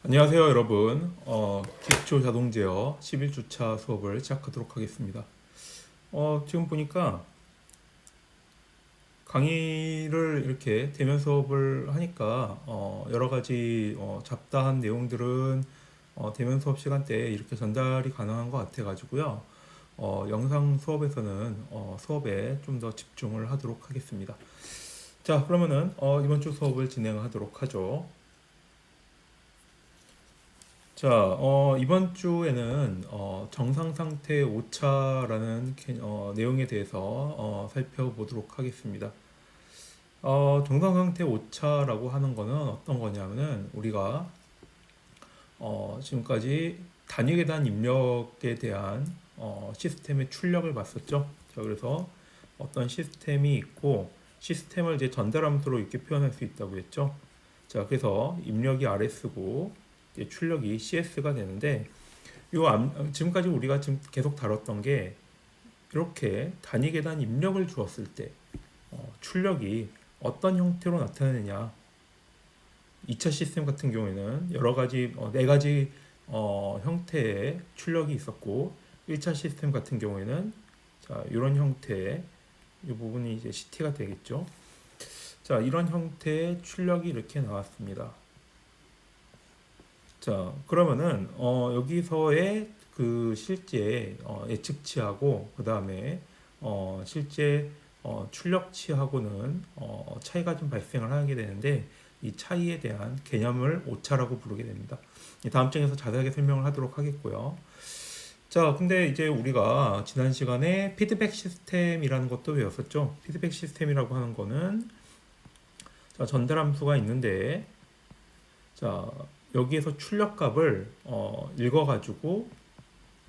안녕하세요 여러분. 기초 자동 제어 11주차 수업을 시작하도록 하겠습니다. 지금 보니까 강의를 이렇게 대면 수업을 하니까 여러 가지 잡다한 내용들은 대면 수업 시간대에 이렇게 전달이 가능한 것 같아 가지고요. 영상 수업에서는 수업에 좀 더 집중을 하도록 하겠습니다. 자, 그러면은 이번 주 수업을 진행하도록 하죠. 자, 이번 주에는 정상 상태 오차라는 내용에 대해서 살펴보도록 하겠습니다. 정상 상태 오차라고 하는 거는 어떤 거냐면은 우리가 지금까지 단위 계단 입력에 대한 시스템의 출력을 봤었죠. 자, 그래서 어떤 시스템이 있고 시스템을 이제 전달함수로 이렇게 표현할 수 있다고 했죠. 자, 그래서 입력이 RS고 출력이 CS가 되는데 지금까지 우리가 지금 계속 다뤘던 게 이렇게 단위 계단 입력을 주었을 때 출력이 어떤 형태로 나타나느냐. 2차 시스템 같은 경우에는 여러 가지 네 가지 형태의 출력이 있었고 1차 시스템 같은 경우에는 자, 이런 형태의 이 부분이 이제 CT가 되겠죠. 자, 이런 형태의 출력이 이렇게 나왔습니다. 자, 그러면은 여기서의 그 실제 예측치하고 그 다음에 실제 출력치하고는 차이가 좀 발생을 하게 되는데 이 차이에 대한 개념을 오차라고 부르게 됩니다. 다음 장에서 자세하게 설명을 하도록 하겠고요. 자, 근데 이제 우리가 지난 시간에 피드백 시스템이라는 것도 배웠었죠. 피드백 시스템이라고 하는 거는 자, 전달 함수가 있는데 자, 여기에서 출력값을 읽어가지고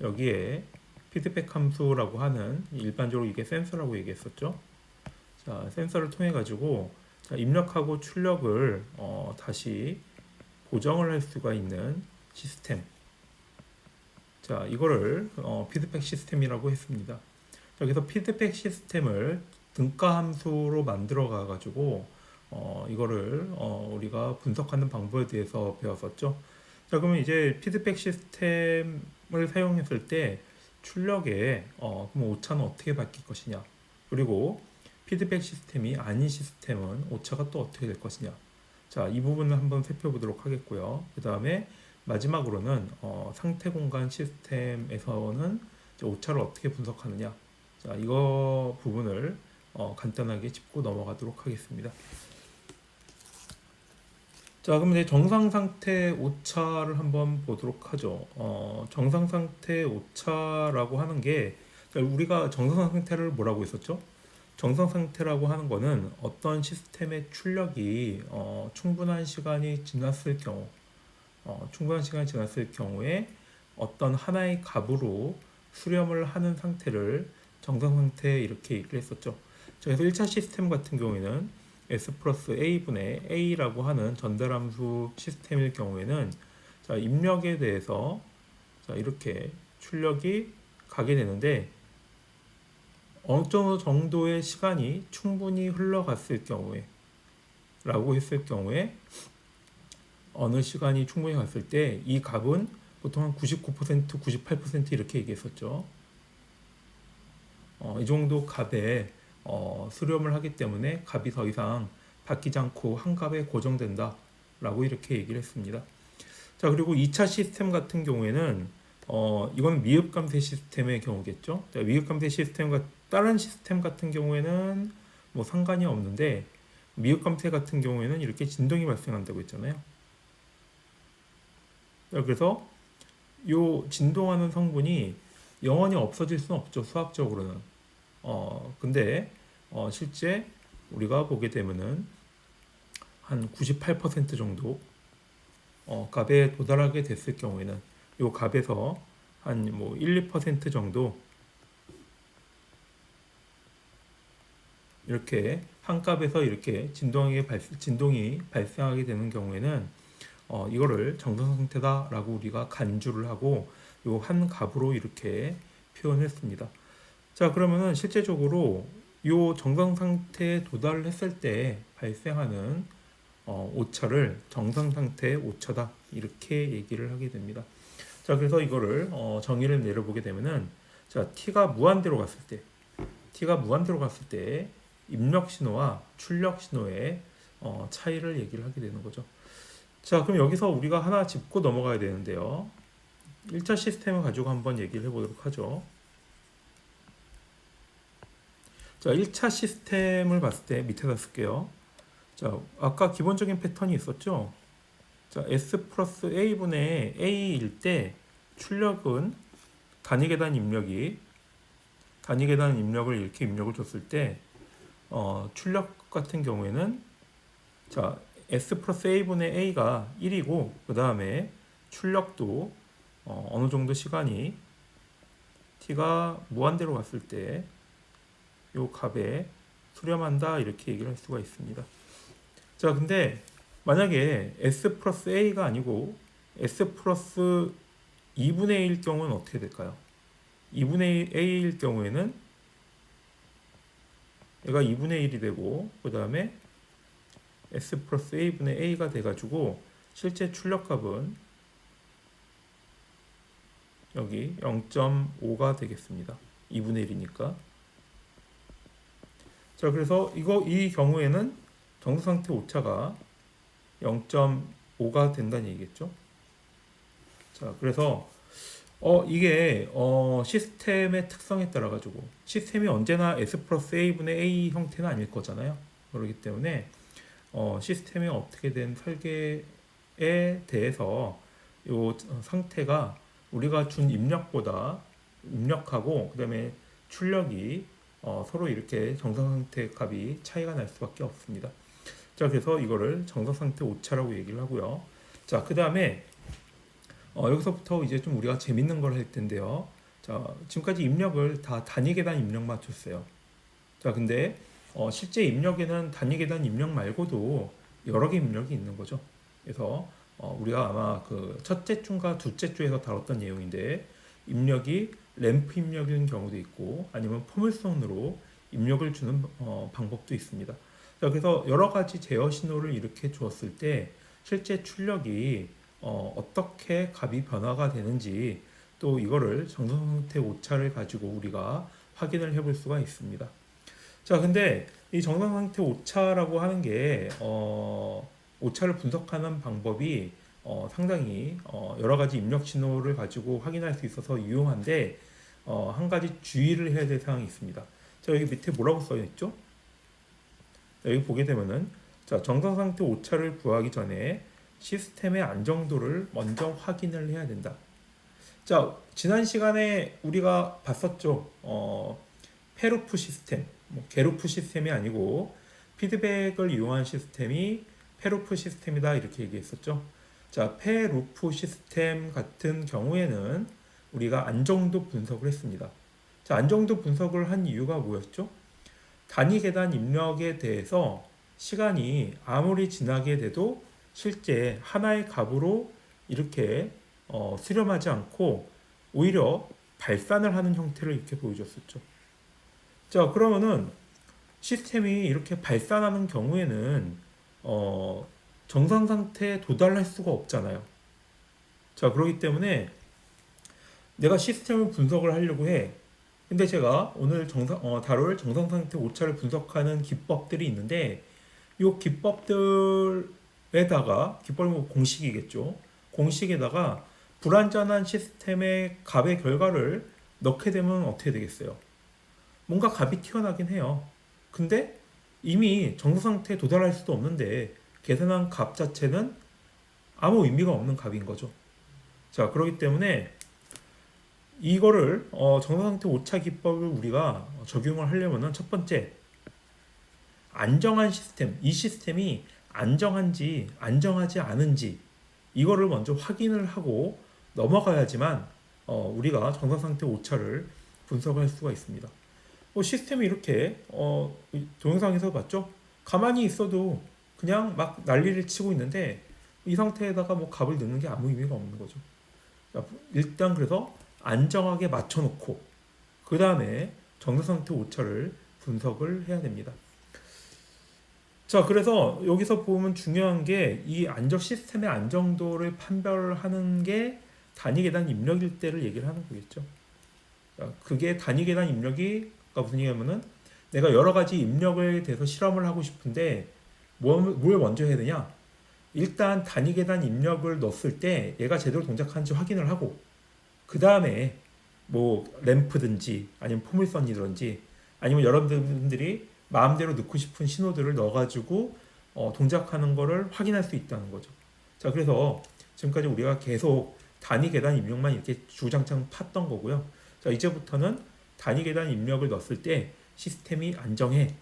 여기에 피드백 함수라고 하는 일반적으로 이게 센서라고 얘기했었죠. 자, 센서를 통해 가지고 입력하고 출력을 다시 보정을 할 수가 있는 시스템. 자, 이거를 피드백 시스템이라고 했습니다. 여기서 피드백 시스템을 등가 함수로 만들어 가가지고 이거를 우리가 분석하는 방법에 대해서 배웠었죠. 자, 그러면 이제 피드백 시스템을 사용했을 때 출력에 그럼 오차는 어떻게 바뀔 것이냐? 그리고 피드백 시스템이 아닌 시스템은 오차가 또 어떻게 될 것이냐? 자, 이 부분을 한번 살펴보도록 하겠고요. 그 다음에 마지막으로는 상태 공간 시스템에서는 오차를 어떻게 분석하느냐? 자, 이거 부분을 간단하게 짚고 넘어가도록 하겠습니다. 자, 그럼 이제 정상 상태 오차를 한번 보도록 하죠. 정상 상태 오차라고 하는 게 그러니까 우리가 정상 상태를 뭐라고 했었죠? 정상 상태라고 하는 거는 어떤 시스템의 출력이 충분한 시간이 지났을 경우, 충분한 시간이 지났을 경우에 어떤 하나의 값으로 수렴을 하는 상태를 정상 상태 이렇게 얘기를 했었죠. 그래서 1차 시스템 같은 경우에는 S 플러스 A분의 A라고 하는 전달함수 시스템일 경우에는 자, 입력에 대해서 자, 이렇게 출력이 가게 되는데 어느 정도의 시간이 충분히 흘러갔을 경우에 라고 했을 경우에 어느 시간이 충분히 갔을 때 이 값은 보통 한 99%, 98% 이렇게 얘기했었죠. 이 정도 값에 수렴을 하기 때문에 값이 더 이상 바뀌지 않고 한 값에 고정된다 라고 이렇게 얘기를 했습니다. 자, 그리고 2차 시스템 같은 경우에는 이건 미흡감쇄 시스템의 경우겠죠. 자, 미흡감쇄 시스템과 다른 시스템 같은 경우에는 뭐 상관이 없는데 미흡감쇄 같은 경우에는 이렇게 진동이 발생한다고 했잖아요. 자, 그래서 이 진동하는 성분이 영원히 없어질 수는 없죠. 수학적으로는. 근데 실제 우리가 보게 되면은 한 98% 정도 값에 도달하게 됐을 경우에는 이 값에서 한 뭐 1, 2% 정도 이렇게 한 값에서 이렇게 진동이 발생하게 되는 경우에는 이거를 정상 상태다라고 우리가 간주를 하고 이 한 값으로 이렇게 표현했습니다. 자, 그러면은 실제적으로 이 정상 상태에 도달을 했을 때 발생하는 오차를 정상 상태의 오차다 이렇게 얘기를 하게 됩니다. 자, 그래서 이거를 정의를 내려보게 되면은 자, t가 무한대로 갔을 때 입력 신호와 출력 신호의 차이를 얘기를 하게 되는 거죠. 자, 그럼 여기서 우리가 하나 짚고 넘어가야 되는데요. 1차 시스템을 가지고 한번 얘기를 해보도록 하죠. 자, 1차 시스템을 봤을 때 밑에다 쓸게요. 자, 아까 기본적인 패턴이 있었죠? 자, S 플러스 A분의 A일 때 출력은 단위 계단 입력을 이렇게 입력을 줬을 때 출력 같은 경우에는 자, S 플러스 A분의 A가 1이고 그 다음에 출력도 어느 정도 시간이 t가 무한대로 갔을 때 요 값에 수렴한다 이렇게 얘기를 할 수가 있습니다. 자, 근데 만약에 S 플러스 A가 아니고 S 플러스 2분의 1일 경우는 어떻게 될까요? 2분의 A일 경우에는 얘가 2분의 1이 되고 그 다음에 S 플러스 A분의 A가 돼가지고 실제 출력값은 여기 0.5가 되겠습니다. 2분의 1이니까. 자, 그래서 이 경우에는 정상상태 오차가 0.5가 된다는 얘기겠죠. 자, 그래서 이게 시스템의 특성에 따라 가지고 시스템이 언제나 S 플러스 A분의 A 형태는 아닐 거잖아요. 그렇기 때문에 시스템이 어떻게 된 설계에 대해서 이 상태가 우리가 준 입력하고 그 다음에 출력이 서로 이렇게 정상상태 값이 차이가 날 수밖에 없습니다. 자, 그래서 이거를 정상상태 오차라고 얘기를 하고요. 자, 그 다음에 여기서부터 이제 좀 우리가 재밌는 걸 할 텐데요. 자, 지금까지 입력을 다 단위 계단 입력만 줬어요. 자, 근데 실제 입력에는 단위 계단 입력 말고도 여러 개 입력이 있는 거죠. 그래서 우리가 아마 그 첫째 주인가 둘째 주에서 다뤘던 내용인데 입력이 램프 입력인 경우도 있고 아니면 포물선으로 입력을 주는 방법도 있습니다. 자, 그래서 여러 가지 제어 신호를 이렇게 주었을 때 실제 출력이 어떻게 값이 변화가 되는지 또 이거를 정상상태 오차를 가지고 우리가 확인을 해볼 수가 있습니다. 자, 근데 이 정상상태 오차라고 하는 게 오차를 분석하는 방법이 상당히 여러 가지 입력 신호를 가지고 확인할 수 있어서 유용한데 한 가지 주의를 해야 될 사항이 있습니다. 자, 여기 밑에 뭐라고 써 있죠? 여기 보게 되면은 자, 정상상태 오차를 구하기 전에 시스템의 안정도를 먼저 확인을 해야 된다. 자, 지난 시간에 우리가 봤었죠. 페루프 시스템, 게루프 시스템이 아니고 피드백을 이용한 시스템이 페루프 시스템이다 이렇게 얘기했었죠. 자, 페루프 시스템 같은 경우에는 우리가 안정도 분석을 했습니다. 자, 안정도 분석을 한 이유가 뭐였죠? 단위 계단 입력에 대해서 시간이 아무리 지나게 돼도 실제 하나의 값으로 이렇게 수렴하지 않고 오히려 발산을 하는 형태를 이렇게 보여줬었죠. 자, 그러면은 시스템이 이렇게 발산하는 경우에는 정상 상태에 도달할 수가 없잖아요. 자, 그렇기 때문에 내가 시스템을 분석을 하려고 해. 근데 제가 오늘 다룰 정상 상태 오차를 분석하는 기법들이 있는데 이 기법들에다가 기법은 공식이겠죠. 공식에다가 불완전한 시스템의 값의 결과를 넣게 되면 어떻게 되겠어요? 뭔가 값이 튀어나긴 해요. 근데 이미 정상 상태에 도달할 수도 없는데 계산한 값 자체는 아무 의미가 없는 값인 거죠. 자, 그렇기 때문에 이거를 정상상태 오차 기법을 우리가 적용을 하려면은 첫 번째 안정한 시스템, 이 시스템이 안정한지 안정하지 않은지 이거를 먼저 확인을 하고 넘어가야지만 우리가 정상상태 오차를 분석할 수가 있습니다. 시스템이 이렇게 동영상에서 봤죠? 가만히 있어도 그냥 막 난리를 치고 있는데 이 상태에다가 뭐 값을 넣는 게 아무 의미가 없는 거죠. 일단 그래서 안정하게 맞춰놓고 그 다음에 정상상태 오차를 분석을 해야 됩니다. 자, 그래서 여기서 보면 중요한 게 이 시스템의 안정도를 판별하는 게 단위 계단 입력일 때를 얘기를 하는 거겠죠. 자, 그게 단위 계단 입력이 무슨 얘기냐면은 내가 여러 가지 입력에 대해서 실험을 하고 싶은데 뭘 먼저 해야 되냐? 일단 단위 계단 입력을 넣었을 때 얘가 제대로 동작하는지 확인을 하고 그 다음에 뭐 램프든지 아니면 포물선이든지 아니면 여러분들이 마음대로 넣고 싶은 신호들을 넣어가지고 동작하는 거를 확인할 수 있다는 거죠. 자, 그래서 지금까지 우리가 계속 단위 계단 입력만 이렇게 주장창 팠던 거고요. 자, 이제부터는 단위 계단 입력을 넣었을 때 시스템이 안정해.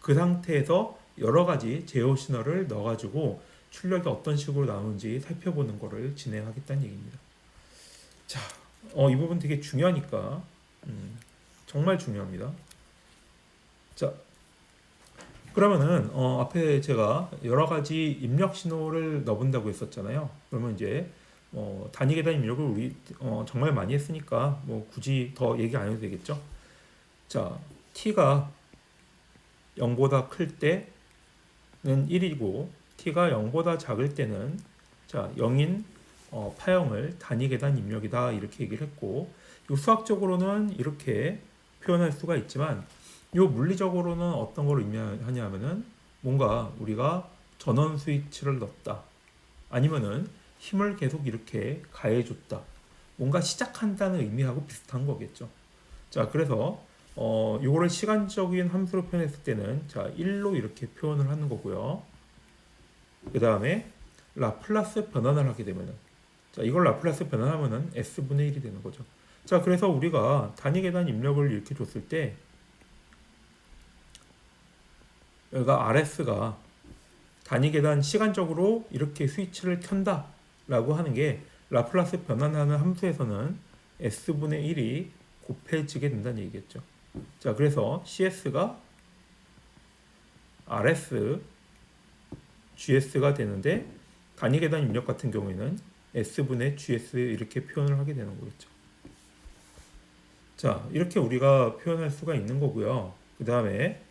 그 상태에서 여러 가지 제어 신호를 넣어가지고 출력이 어떤 식으로 나오는지 살펴보는 거를 진행하겠다는 얘기입니다. 자, 이 부분 되게 중요하니까 정말 중요합니다. 자, 그러면은 앞에 제가 여러 가지 입력 신호를 넣어본다고 했었잖아요. 그러면 이제 단위 계단 입력을 우리 정말 많이 했으니까 뭐 굳이 더 얘기 안 해도 되겠죠. 자, t가 0보다 클 때는 1이고 t가 0보다 작을 때는 자 0인 파형을 단위 계단 입력이다 이렇게 얘기를 했고 수학적으로는 이렇게 표현할 수가 있지만 물리적으로는 어떤 걸 의미하냐면은 뭔가 우리가 전원 스위치를 넣었다 아니면은 힘을 계속 이렇게 가해줬다 뭔가 시작한다는 의미하고 비슷한 거겠죠. 자, 그래서 요거를 시간적인 함수로 표현했을 때는 자 1로 이렇게 표현을 하는 거고요. 그 다음에 라플라스 변환을 하게 되면은 자 이걸 라플라스 변환하면은 s분의 1이 되는 거죠. 자, 그래서 우리가 단위 계단 입력을 이렇게 줬을 때 여기가 RS가 단위 계단 시간적으로 이렇게 스위치를 켠다 라고 하는 게 라플라스 변환하는 함수에서는 s분의 1이 곱해지게 된다는 얘기겠죠. 자, 그래서 CS가 RS GS가 되는데 단위 계단 입력 같은 경우에는 S분의 GS 이렇게 표현을 하게 되는 거겠죠. 자, 이렇게 우리가 표현할 수가 있는 거고요. 그 다음에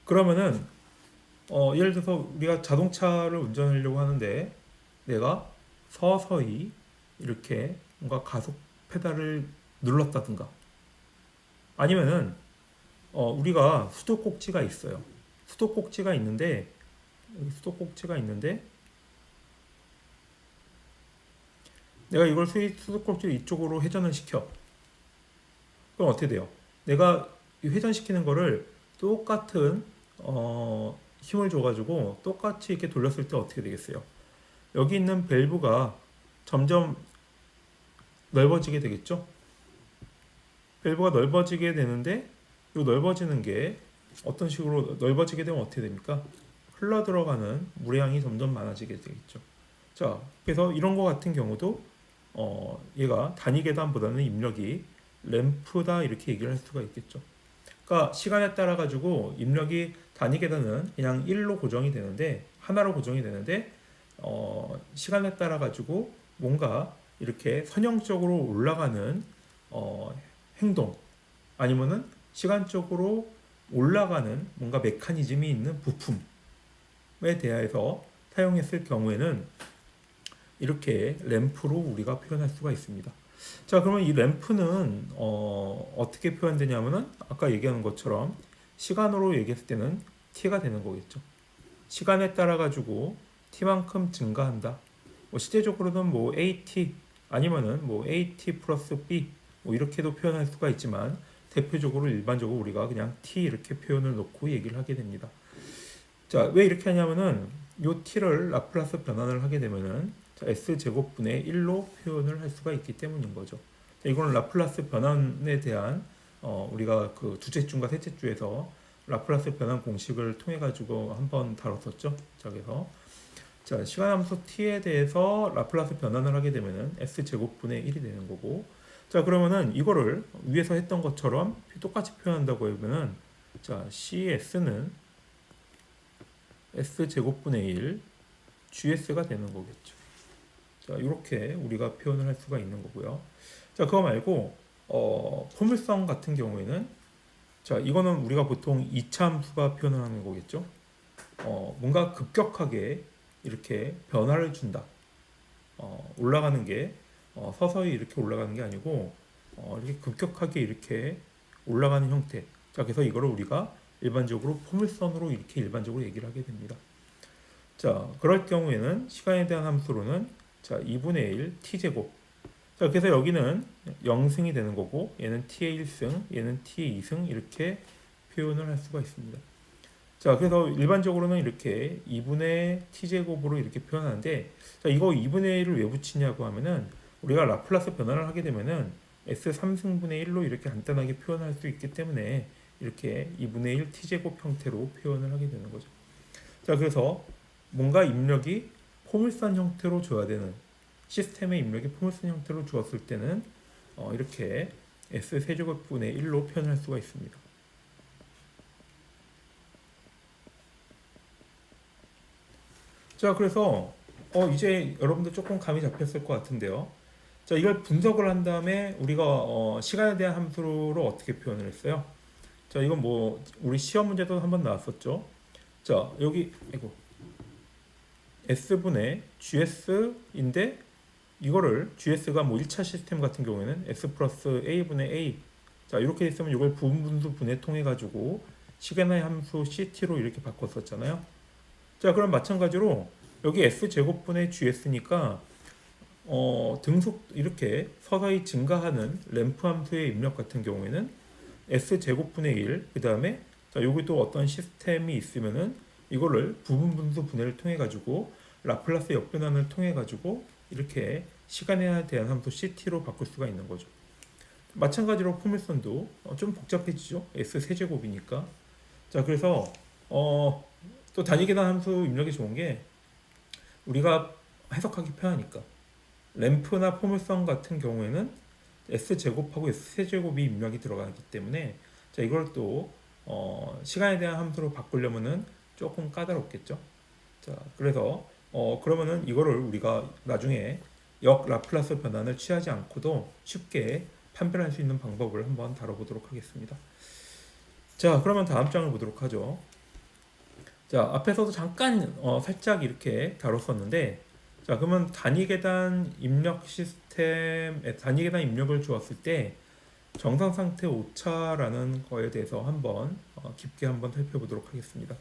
그러면은 예를 들어서 우리가 자동차를 운전하려고 하는데 내가 서서히 이렇게 뭔가 가속 페달을 눌렀다든가 아니면은 우리가 수도꼭지가 있어요. 수도꼭지가 있는데 여기 수도꼭지가 있는데 내가 이걸 수도꼭지를 이쪽으로 회전을 시켜. 그럼 어떻게 돼요? 내가 회전시키는 거를 똑같은 힘을 줘가지고 똑같이 이렇게 돌렸을 때 어떻게 되겠어요? 여기 있는 밸브가 점점 넓어지게 되겠죠? 밸브가 넓어지게 되는데 이 넓어지는 게 어떤 식으로 넓어지게 되면 어떻게 됩니까? 흘러 들어가는 물량이 점점 많아지게 되겠죠. 자, 그래서 이런 거 같은 경우도 얘가 단위 계단보다는 입력이 램프다 이렇게 얘기를 할 수가 있겠죠. 그러니까 시간에 따라 가지고 입력이 단위 계단은 그냥 1로 고정이 되는데 하나로 고정이 되는데 시간에 따라 가지고 뭔가 이렇게 선형적으로 올라가는 행동 아니면은 시간적으로 올라가는 뭔가 메커니즘이 있는 부품에 대해서 사용했을 경우에는 이렇게 램프로 우리가 표현할 수가 있습니다. 자, 그러면 이 램프는 어떻게 표현되냐면은 아까 얘기하는 것처럼 시간으로 얘기했을 때는 t가 되는 거겠죠. 시간에 따라 가지고 t만큼 증가한다. 뭐 실제적으로는 뭐 at 아니면은 뭐 at 플러스 b 뭐 이렇게도 표현할 수가 있지만 대표적으로 일반적으로 우리가 그냥 t 이렇게 표현을 놓고 얘기를 하게 됩니다. 자, 왜 이렇게 하냐면은 요 t를 라플라스 변환을 하게 되면은 s제곱분의 1로 표현을 할 수가 있기 때문인 거죠. 자, 이거는 라플라스 변환에 대한 우리가 그 두째 주인가 셋째 주에서 라플라스 변환 공식을 통해 가지고 한번 다뤘었죠. 자, 그래서 자, 시간함수 t에 대해서 라플라스 변환을 하게 되면은 s제곱분의 1이 되는 거고 자, 그러면은 이거를 위에서 했던 것처럼 똑같이 표현한다고 하면은 자, CS는 S제곱분의 1 GS가 되는 거겠죠. 자, 이렇게 우리가 표현을 할 수가 있는 거고요. 자, 그거 말고 포물선 같은 경우에는 자, 이거는 우리가 보통 이차 함수가 표현을 하는 거겠죠. 뭔가 급격하게 이렇게 변화를 준다. 올라가는 게 서서히 이렇게 올라가는 게 아니고 이렇게 급격하게 이렇게 올라가는 형태. 자, 그래서 이거를 우리가 일반적으로 포물선으로 이렇게 일반적으로 얘기를 하게 됩니다. 자, 그럴 경우에는 시간에 대한 함수로는 자, 2분의 1 t제곱. 자, 그래서 여기는 0승이 되는 거고 얘는 t의 1승, 얘는 t의 2승 이렇게 표현을 할 수가 있습니다. 자, 그래서 일반적으로는 이렇게 2분의 t제곱으로 이렇게 표현하는데 자, 이거 2분의 1을 왜 붙이냐고 하면은 우리가 라플라스 변화를 하게 되면은 s 3승분의 1로 이렇게 간단하게 표현할 수 있기 때문에 이렇게 2분의 1 t제곱 형태로 표현을 하게 되는 거죠. 자, 그래서 뭔가 입력이 포물선 형태로 줘야 되는 시스템의 입력이 포물선 형태로 주었을 때는 이렇게 s 세제곱분의 1로 표현할 수가 있습니다. 자, 그래서 이제 여러분들 조금 감이 잡혔을 것 같은데요. 자, 이걸 분석을 한 다음에 우리가 시간에 대한 함수로 어떻게 표현을 했어요? 자, 이건 뭐 우리 시험 문제도 한번 나왔었죠. 자, 여기 이거 S분의 GS인데 이거를 GS가 뭐 1차 시스템 같은 경우에는 S 플러스 A분의 A 자, 이렇게 있으면 이걸 부분분수 분해 통해 가지고 시간의 함수 CT로 이렇게 바꿨었잖아요. 자, 그럼 마찬가지로 여기 S제곱분의 GS니까 등속 이렇게 서서히 증가하는 램프 함수의 입력 같은 경우에는 S제곱분의 1, 그 다음에 자, 여기 또 어떤 시스템이 있으면은 이거를 부분분수 분해를 통해 가지고 라플라스 역변환을 통해 가지고 이렇게 시간에 대한 함수 CT로 바꿀 수가 있는 거죠. 마찬가지로 포물선도 좀 복잡해지죠. S 세제곱이니까. 자, 그래서 또 단위계산 함수 입력이 좋은 게 우리가 해석하기 편하니까 램프나 포물선 같은 경우에는 S제곱하고 S세제곱이 입력이 들어가기 때문에 자, 이걸 또 시간에 대한 함수로 바꾸려면은 조금 까다롭겠죠. 자, 그래서 그러면은 이거를 우리가 나중에 역 라플라스 변환을 취하지 않고도 쉽게 판별할 수 있는 방법을 한번 다뤄보도록 하겠습니다. 자, 그러면 다음 장을 보도록 하죠. 자, 앞에서도 잠깐 살짝 이렇게 다뤘었는데 자, 그러면 단위계단 입력 시스템 단위계단 입력을 주었을 때 정상 상태 오차라는 거에 대해서 한번 깊게 한번 살펴보도록 하겠습니다.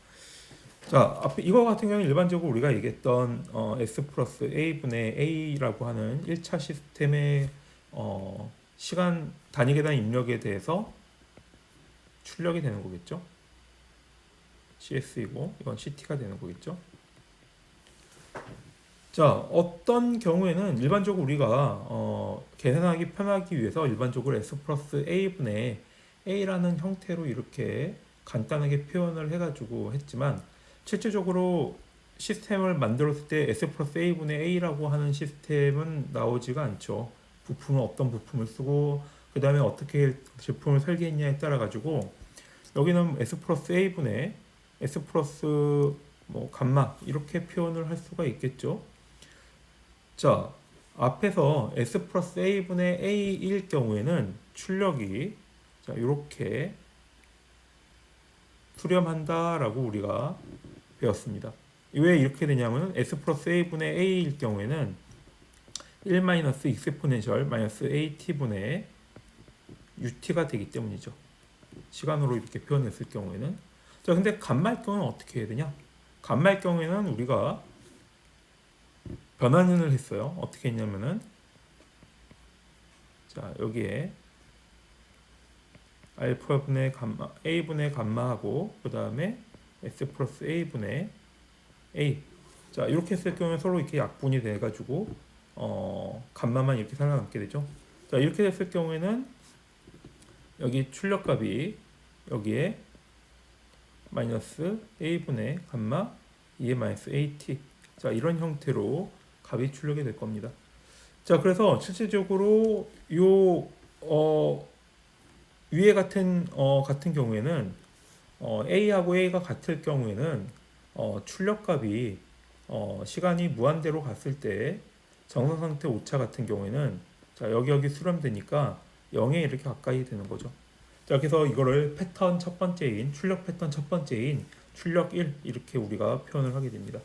자, 앞에 이거 같은 경우는 일반적으로 우리가 얘기했던 S 플러스 A분의 A라고 하는 1차 시스템의 시간 단위계단 입력에 대해서 출력이 되는 거겠죠. CS이고 이건 CT가 되는 거겠죠. 자, 어떤 경우에는 일반적으로 우리가 계산하기 편하기 위해서 일반적으로 S 플러스 A분의 A라는 형태로 이렇게 간단하게 표현을 해가지고 했지만 실질적으로 시스템을 만들었을 때 S 플러스 A분의 A라고 하는 시스템은 나오지가 않죠. 부품은 어떤 부품을 쓰고 그 다음에 어떻게 제품을 설계했냐에 따라 가지고 여기는 S 플러스 A분의 S 플러스 뭐 감마 이렇게 표현을 할 수가 있겠죠. 자, 앞에서 S 플러스 A분의 A일 경우에는 출력이 자, 이렇게 수렴한다라고 우리가 배웠습니다. 왜 이렇게 되냐면 S 플러스 A분의 A일 경우에는 1 마이너스 익스포넨셜 마이너스 AT분의 UT가 되기 때문이죠. 시간으로 이렇게 표현했을 경우에는 자, 근데 감마일 경우는 어떻게 해야 되냐? 감마일 경우에는 우리가 변환을 했어요. 어떻게 했냐면은 자, 여기에 알파분의 감마 A분의 감마하고 그 다음에 S 플러스 A분의 A 자, 이렇게 했을 경우에 서로 이렇게 약분이 돼가지고 감마만 이렇게 살아남게 되죠. 자, 이렇게 됐을 경우에는 여기 출력값이 여기에 마이너스 A분의 감마 2의 마이너스 AT 자, 이런 형태로 값이 출력이 될 겁니다. 자, 그래서 실질적으로 요 위에 같은 경우에는 A하고 A가 같을 경우에는 출력값이 시간이 무한대로 갔을 때 정상 상태 오차 같은 경우에는 자, 여기 수렴되니까 0에 이렇게 가까이 되는 거죠. 자, 그래서 이거를 패턴 첫 번째인 출력 패턴 첫 번째인 출력 1 이렇게 우리가 표현을 하게 됩니다.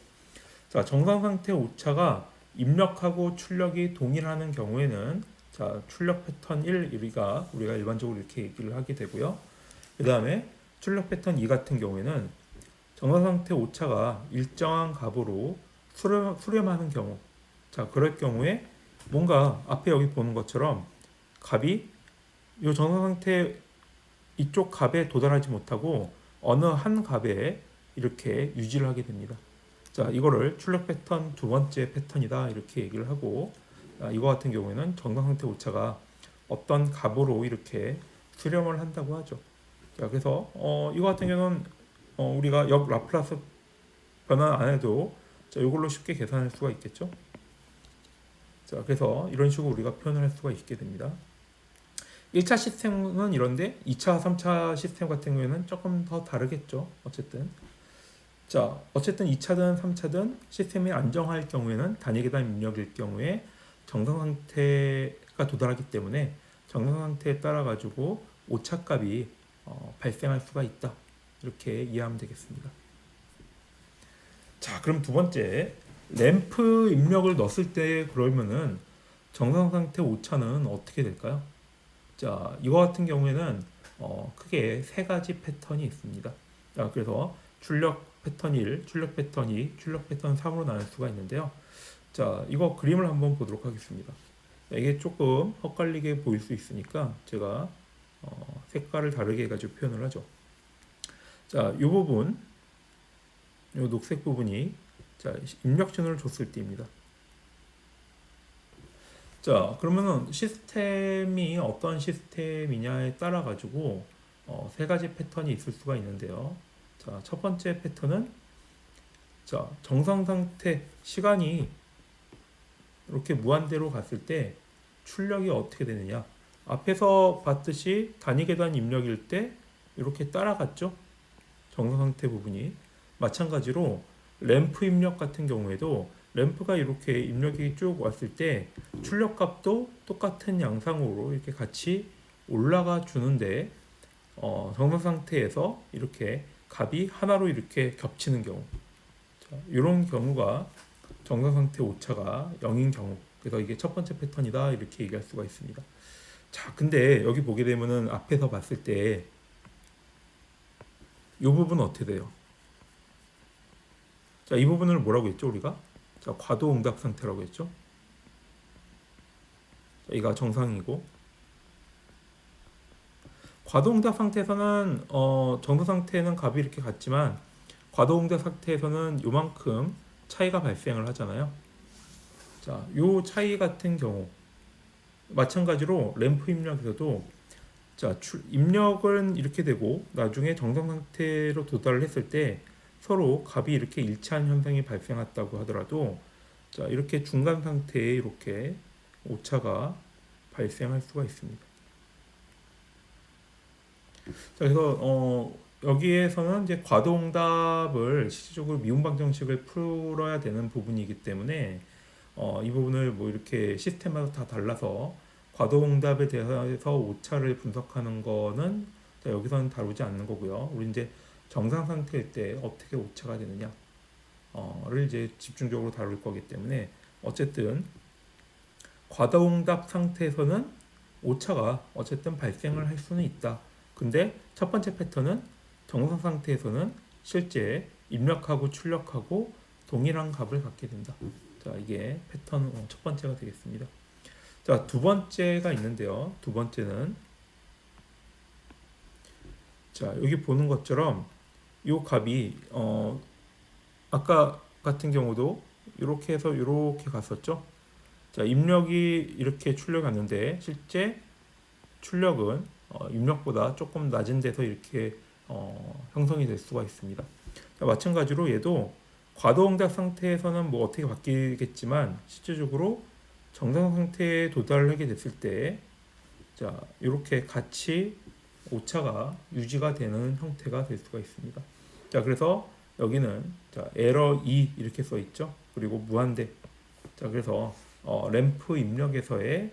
자, 정상 상태 오차가 입력하고 출력이 동일하는 경우에는 자, 출력 패턴 1 우리가 일반적으로 이렇게 얘기를 하게 되고요. 그 다음에 출력 패턴 2 같은 경우에는 정상 상태 오차가 일정한 값으로 수렴하는 경우, 자, 그럴 경우에 뭔가 앞에 여기 보는 것처럼 값이 이 정상 상태 이쪽 값에 도달하지 못하고 어느 한 값에 이렇게 유지를 하게 됩니다. 자, 이거를 출력 패턴 두 번째 패턴이다 이렇게 얘기를 하고, 이거 같은 경우에는 정상 상태 오차가 어떤 값으로 이렇게 수렴을 한다고 하죠. 자, 그래서 이거 같은 경우는 우리가 역 라플라스 변환 안 해도 자, 이걸로 쉽게 계산할 수가 있겠죠. 자, 그래서 이런 식으로 우리가 표현을 할 수가 있게 됩니다. 1차 시스템은 이런데 2차, 3차 시스템 같은 경우에는 조금 더 다르겠죠. 어쨌든 자, 어쨌든 2차든 3차든 시스템이 안정할 경우에는 단위 계단 입력일 경우에 정상 상태가 도달하기 때문에 정상 상태에 따라 가지고 오차 값이 발생할 수가 있다. 이렇게 이해하면 되겠습니다. 자, 그럼 두 번째 램프 입력을 넣었을 때 그러면은 정상 상태 오차는 어떻게 될까요? 자, 이거 같은 경우에는 크게 세 가지 패턴이 있습니다. 자, 그래서 출력 패턴 1, 출력 패턴 2, 출력 패턴 3으로 나눌 수가 있는데요. 자, 이거 그림을 한번 보도록 하겠습니다. 이게 조금 헛갈리게 보일 수 있으니까 제가 색깔을 다르게 해가지고 표현을 하죠. 자, 이 부분, 이 녹색 부분이 자, 입력 신호를 줬을 때입니다. 자, 그러면은 시스템이 어떤 시스템이냐에 따라 가지고 세 가지 패턴이 있을 수가 있는데요. 자, 첫 번째 패턴은 자, 정상 상태 시간이 이렇게 무한대로 갔을 때 출력이 어떻게 되느냐? 앞에서 봤듯이 단위 계단 입력일 때 이렇게 따라갔죠. 정상 상태 부분이 마찬가지로 램프 입력 같은 경우에도 램프가 이렇게 입력이 쭉 왔을 때 출력값도 똑같은 양상으로 이렇게 같이 올라가 주는데 정상 상태에서 이렇게 값이 하나로 이렇게 겹치는 경우, 자, 이런 경우가 정상 상태 오차가 0인 경우, 그래서 이게 첫 번째 패턴이다 이렇게 얘기할 수가 있습니다. 자, 근데 여기 보게 되면은 앞에서 봤을 때 이 부분은 어떻게 돼요? 자, 이 부분을 뭐라고 했죠 우리가? 자, 과도 응답 상태라고 했죠. 자, 이가 정상이고 과도 응답 상태에서는 정상 상태는 값이 이렇게 같지만 과도 응답 상태에서는 요만큼 차이가 발생을 하잖아요. 자, 요 차이 같은 경우 마찬가지로 램프 입력에서도 자, 입력은 이렇게 되고 나중에 정상 상태로 도달을 했을 때 서로 값이 이렇게 일치한 현상이 발생했다고 하더라도 자, 이렇게 중간 상태에 이렇게 오차가 발생할 수가 있습니다. 자, 그래서 여기에서는 이제 과도응답을 실질적으로 미분 방정식을 풀어야 되는 부분이기 때문에 이 부분을 뭐 이렇게 시스템마다 다 달라서 과도응답에 대해서 오차를 분석하는 거는 자, 여기서는 다루지 않는 거고요. 우리 이제 정상 상태일 때 어떻게 오차가 되느냐를 이제 집중적으로 다룰 거기 때문에 어쨌든 과도응답 상태에서는 오차가 어쨌든 발생을 할 수는 있다. 근데 첫 번째 패턴은 정상 상태에서는 실제 입력하고 출력하고 동일한 값을 갖게 된다. 자, 이게 패턴 첫 번째가 되겠습니다. 자, 두 번째가 있는데요. 두 번째는 자, 여기 보는 것처럼 이 값이 아까 같은 경우도 이렇게 해서 이렇게 갔었죠. 자, 입력이 이렇게 출력이 왔는데 실제 출력은 입력보다 조금 낮은 데서 이렇게 형성이 될 수가 있습니다. 자, 마찬가지로 얘도 과도응답 상태에서는 뭐 어떻게 바뀌겠지만 실질적으로 정상 상태에 도달하게 됐을 때 자, 이렇게 같이 오차가 유지가 되는 형태가 될 수가 있습니다. 자, 그래서 여기는 자, 에러 2 이렇게 써 있죠. 그리고 무한대. 자, 그래서 램프 입력에서의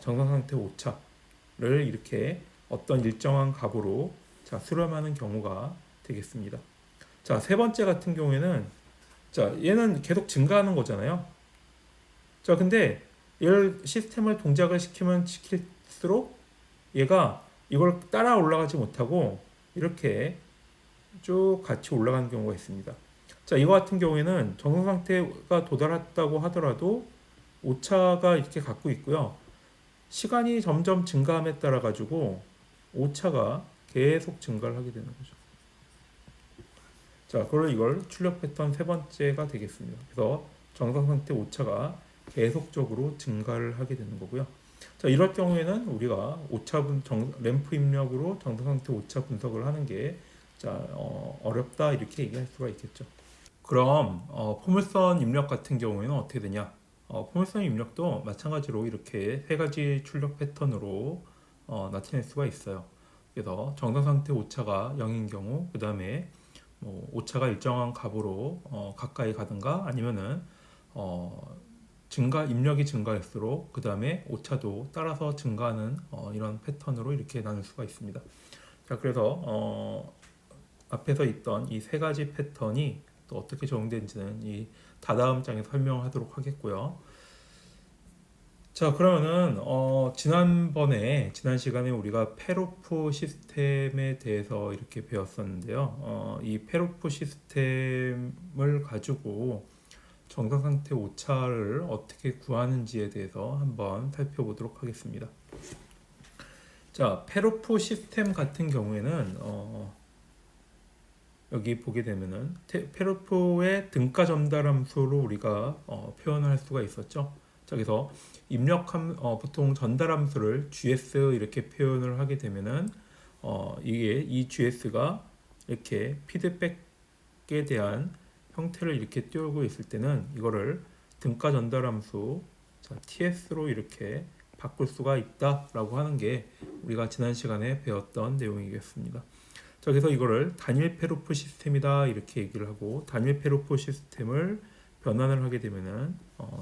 정상 상태 오차를 이렇게 어떤 일정한 값으로 자, 수렴하는 경우가 되겠습니다. 자, 세 번째 같은 경우에는 자, 얘는 계속 증가하는 거잖아요. 자, 근데 얘를 시스템을 동작을 시키면 시킬수록 얘가 이걸 따라 올라가지 못하고 이렇게 쭉 같이 올라가는 경우가 있습니다. 자, 이거 같은 경우에는 정상 상태가 도달했다고 하더라도 오차가 이렇게 갖고 있고요. 시간이 점점 증가함에 따라 가지고 오차가 계속 증가를 하게 되는 거죠. 자, 그걸 이걸 출력 패턴 세 번째가 되겠습니다. 그래서 정상 상태 오차가 계속적으로 증가를 하게 되는 거고요. 자, 이럴 경우에는 우리가 램프 입력으로 정상 상태 오차 분석을 하는 게 어렵다 이렇게 얘기할 수가 있겠죠. 그럼 포물선 입력 같은 경우에는 어떻게 되냐? 포물선 입력도 마찬가지로 이렇게 세 가지 출력 패턴으로 나타낼 수가 있어요. 그래서 정상 상태 오차가 0인 경우, 그 다음에 뭐 오차가 일정한 값으로 가까이 가든가 아니면은 입력이 증가할수록 그 다음에 오차도 따라서 증가하는 이런 패턴으로 이렇게 나눌 수가 있습니다. 자, 그래서 앞에서 있던 이 세 가지 패턴이 또 어떻게 적용되는지는 이 다다음 장에서 설명하도록 하겠고요. 자, 그러면은 지난 시간에 우리가 페로프 시스템에 대해서 이렇게 배웠었는데요. 이 페로프 시스템을 가지고 정상 상태 오차를 어떻게 구하는지에 대해서 한번 살펴보도록 하겠습니다. 자, 페로프 시스템 같은 경우에는 여기 보게 되면은 페로프의 등가 전달 함수로 우리가 표현을 할 수가 있었죠. 자, 그래서 보통 전달 함수를 gs 이렇게 표현을 하게 되면은 이게 이 gs가 이렇게 피드백에 대한 형태를 이렇게 띄우고 있을 때는 이거를 등가 전달 함수 ts로 이렇게 바꿀 수가 있다라고 하는 게 우리가 지난 시간에 배웠던 내용이겠습니다. 자, 그래서 이거를 단일 페로프 시스템이다 이렇게 얘기를 하고, 단일 페로프 시스템을 변환을 하게 되면은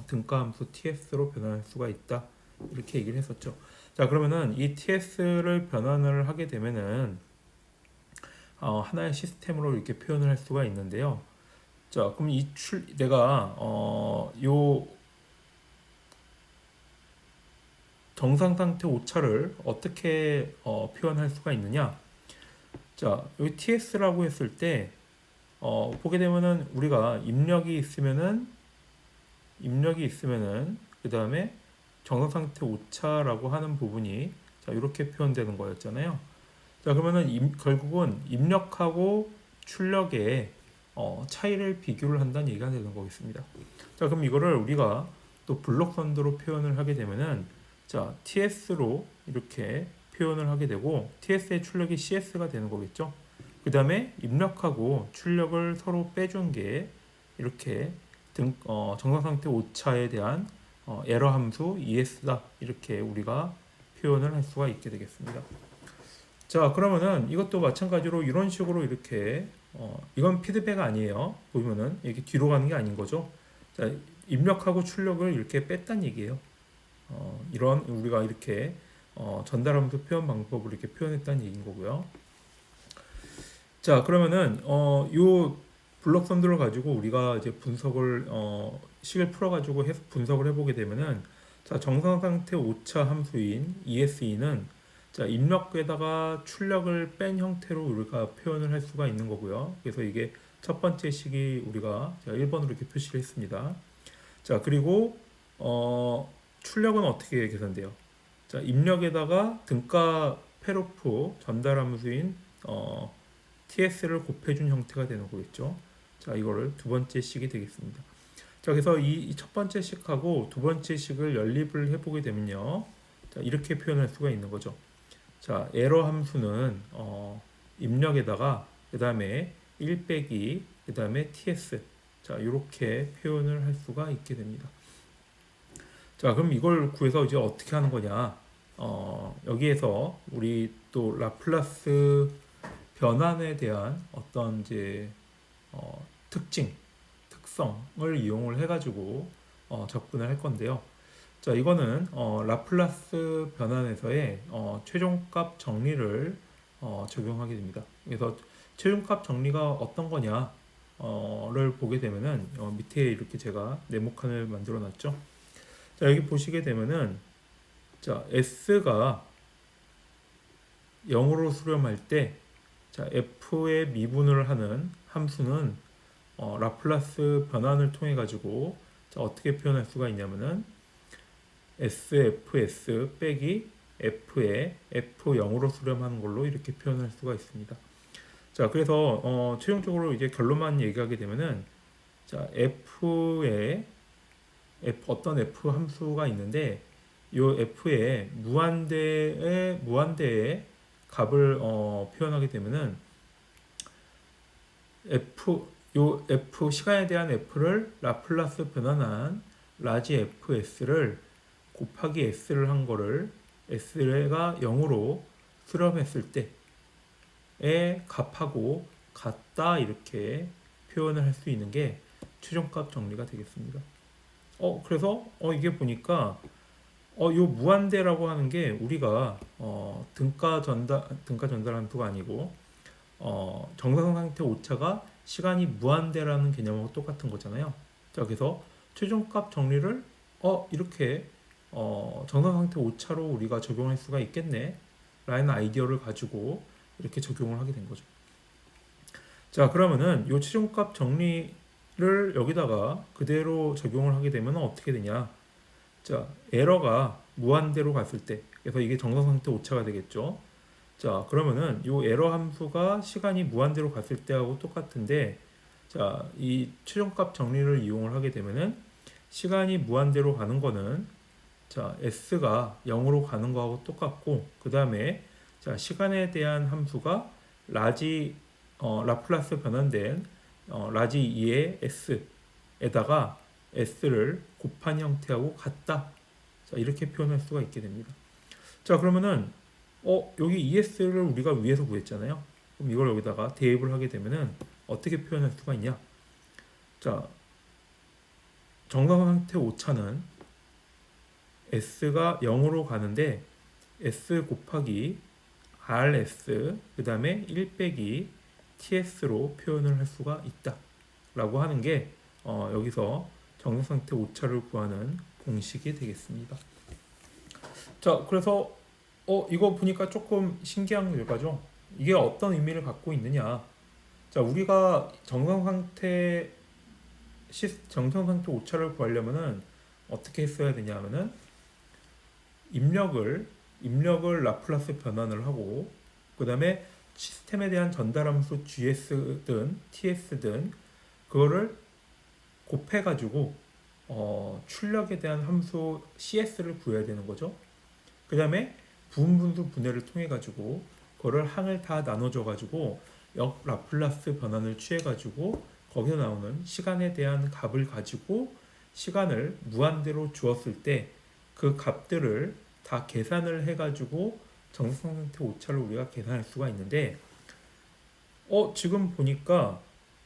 등가 함수 ts로 변환할 수가 있다 이렇게 얘기를 했었죠. 자, 그러면은 이 ts를 변환을 하게 되면은 하나의 시스템으로 이렇게 표현을 할 수가 있는데요. 자, 그럼 내가 요 정상 상태 오차를 어떻게 표현할 수가 있느냐? 자, 여기 ts라고 했을 때 보게 되면은 우리가 입력이 있으면은 그 다음에 정상 상태 오차라고 하는 부분이 자, 이렇게 표현되는 거였잖아요. 자, 그러면은 결국은 입력하고 출력의 차이를 비교를 한다는 얘기가 되는 거겠습니다. 자, 그럼 이거를 우리가 또 블록 선도로 표현을 하게 되면은 자, ts로 이렇게 표현을 하게 되고 ts의 출력이 cs가 되는 거겠죠. 그 다음에 입력하고 출력을 서로 빼준 게 이렇게 정상 상태 오차에 대한 에러 함수 es다 이렇게 우리가 표현을 할 수가 있게 되겠습니다. 자, 그러면은 이것도 마찬가지로 이런 식으로 이렇게 이건 피드백 아니에요. 보면은 이렇게 뒤로 가는 게 아닌 거죠. 자, 입력하고 출력을 이렇게 뺐단 얘기예요. 이런 우리가 이렇게 전달함수 표현 방법을 이렇게 표현했다는 얘기인 거고요. 자, 그러면은 요 블록 선들을 가지고 우리가 이제 식을 풀어가지고 분석을 해보게 되면은 자, 정상 상태 오차 함수인 ESE는 자, 입력에다가 출력을 뺀 형태로 우리가 표현을 할 수가 있는 거고요. 그래서 이게 첫 번째 식이 우리가 1번으로 이렇게 표시를 했습니다. 자, 그리고 출력은 어떻게 계산돼요? 자, 입력에다가 등가 페로프 전달 함수인 ts를 곱해준 형태가 되는 거겠죠. 자, 이거를 두 번째 식이 되겠습니다. 자, 그래서 이 첫 번째 식하고 두 번째 식을 연립을 해보게 되면요. 자, 이렇게 표현할 수가 있는 거죠. 자, 에러 함수는 입력에다가 그 다음에 1 빼기 그 다음에 ts 자, 이렇게 표현을 할 수가 있게 됩니다. 자, 그럼 이걸 구해서 이제 어떻게 하는 거냐? 여기에서 우리 또 라플라스 변환에 대한 어떤 이제 특성을 이용을 해가지고 접근을 할 건데요. 자, 이거는 라플라스 변환에서의 최종값 정리를 적용하게 됩니다. 그래서 최종값 정리가 어떤 거냐를 보게 되면은 밑에 이렇게 제가 네모칸을 만들어 놨죠. 자, 여기 보시게 되면은 자, S가 0으로 수렴할 때 자, F의 미분을 하는 함수는 라플라스 변환을 통해 가지고 자, 어떻게 표현할 수가 있냐면은 SFS 빼기 F에 F0으로 수렴하는 걸로 이렇게 표현할 수가 있습니다. 자, 그래서 최종적으로 이제 결론만 얘기하게 되면은 자, 어떤 F 함수가 있는데 요 F의 무한대의 값을 표현하게 되면은 F 시간에 대한 F를 라플라스 변환한 라지 FS를 곱하기 S를 한 거를 S가 0으로 수렴했을 때의 값하고 같다 이렇게 표현을 할 수 있는 게 최종값 정리가 되겠습니다. 그래서 이게 보니까 요 무한대라고 하는 게 우리가 등가 전달 함수가 아니고 정상 상태 오차가 시간이 무한대라는 개념하고 똑같은 거잖아요. 자, 그래서 최종값 정리를 이렇게 정상 상태 오차로 우리가 적용할 수가 있겠네 라는 아이디어를 가지고 이렇게 적용을 하게 된 거죠. 자, 그러면은 요 최종값 정리를 여기다가 그대로 적용을 하게 되면 어떻게 되냐? 자, 에러가 무한대로 갔을 때, 그래서 이게 정상 상태 오차가 되겠죠. 자, 그러면은 요 에러 함수가 시간이 무한대로 갔을 때하고 똑같은데, 자, 이 최종값 정리를 이용을 하게 되면은 시간이 무한대로 가는 거는 자, s가 0으로 가는 거하고 똑같고, 그 다음에 자, 시간에 대한 함수가 라플라스 변환된 라지 2의 s에다가 s를 곱한 형태하고 같다. 자, 이렇게 표현할 수가 있게 됩니다. 자, 그러면은 여기 ES를 우리가 위에서 구했잖아요. 그럼 이걸 여기다가 대입을 하게 되면은 어떻게 표현할 수가 있냐? 자, 정상 상태 오차는 S가 0으로 가는데 S 곱하기 RS 그 다음에 1 빼기 TS로 표현을 할 수가 있다 라고 하는 게 여기서 정상 상태 오차를 구하는 공식이 되겠습니다. 자, 그래서 이거 보니까 조금 신기한 결과죠. 이게 어떤 의미를 갖고 있느냐? 자, 우리가 정상 상태 오차를 구하려면은 어떻게 했어야 되냐면은 입력을 라플라스 변환을 하고 그 다음에 시스템에 대한 전달함수 GS든 TS든 그거를 곱해가지고 출력에 대한 함수 CS를 구해야 되는 거죠. 그 다음에 부분분수 분해를 통해 가지고 그거를 항을 다 나눠줘 가지고 역 라플라스 변환을 취해 가지고 거기서 나오는 시간에 대한 값을 가지고 시간을 무한대로 주었을 때 그 값들을 다 계산을 해 가지고 정상 상태 오차를 우리가 계산할 수가 있는데 지금 보니까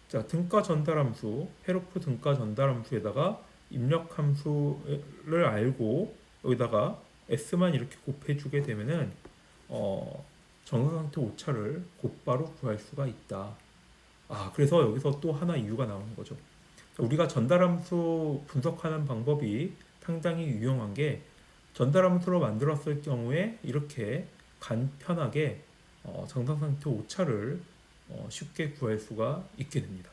자, 등가 전달함수 헤로프 등가 전달함수에다가 입력 함수를 알고 여기다가 S만 이렇게 곱해주게 되면은 정상 상태 오차를 곧바로 구할 수가 있다. 그래서 여기서 또 하나 이유가 나오는 거죠. 우리가 전달함수 분석하는 방법이 상당히 유용한 게 전달함수로 만들었을 경우에 이렇게 간편하게 정상 상태 오차를 쉽게 구할 수가 있게 됩니다.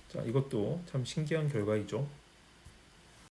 자, 이것도 참 신기한 결과이죠.